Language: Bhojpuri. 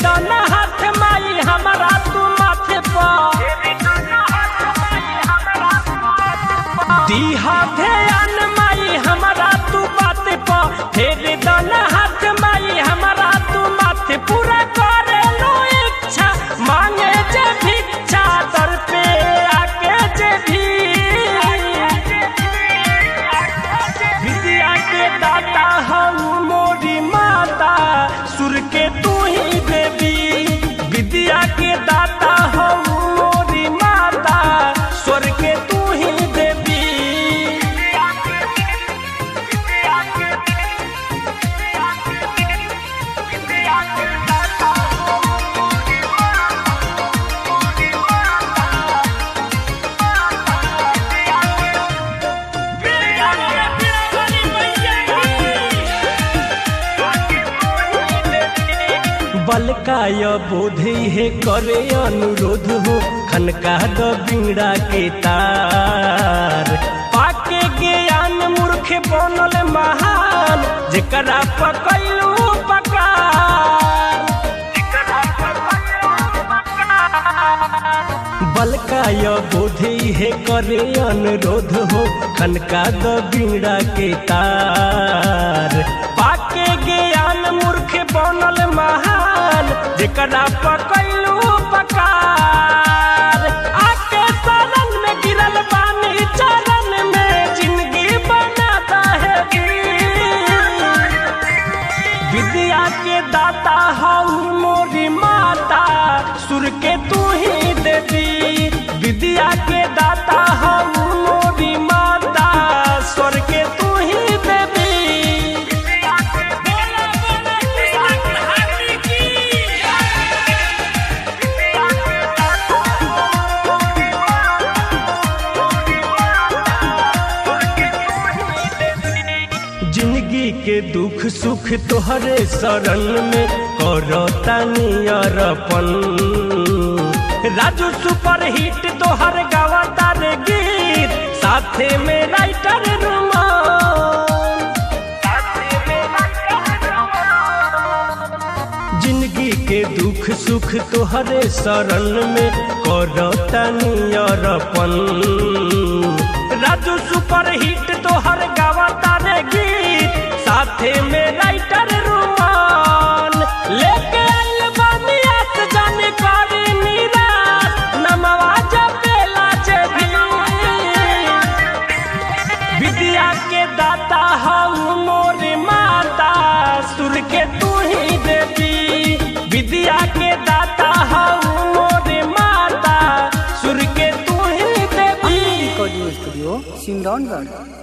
दाना हाथ माई हमारा तू माथे पर दीहा ध्यान माई हमारा तू बात पर फेर दाना हाथ माई हमारा तू माथे पूरा करे लो इच्छा मांगे जे भिक्षा दर पे आके जे भी विद्या के दाता हम मोरी माता सुर के तू ही देवी विद्या के दाता हम मोरी माता स्वर के तू ही देवी। बलकाय बोधे है करे अनुरोध हो खनका द बिंगड़ा के तार पाके ज्ञान मूर्ख बनल महान जेकरा पकैलू पकार बलकाय बोधे है करे अनुरोध हो खनका द बिंगड़ा के तार पाके ज्ञान मूर्ख बनल महान जेकरा पकैलू पकार आके शरण में गिरल बानी चरण में जिंदगी बनाता है विद्या के दाता हम मोरी माता सुर के तू ही देवी विद्या के दाता हम मोरी माता स्वर के तू ही देवी। जिंदगी के दुख सुख तोहरे शरण में करतानी अरपन राजू सुपर हिट तोहर गावता रे गीत साथे में राइटर रुमान जिंदगी के दुख सुख तोहरे शरण में करतानी अरपन राजू सुपर हिट तोहर गावता रे गीत साथे में राइटर रुमान लेके आइल बानी आस जाने करी निराश नमवा जपेला जे भी विद्या के दाता हम मोरी माता सुर के तू ही देवी विद्या के दाता हम मोरी माता सुर के तू ही देवी। Recording studio Simraungadh.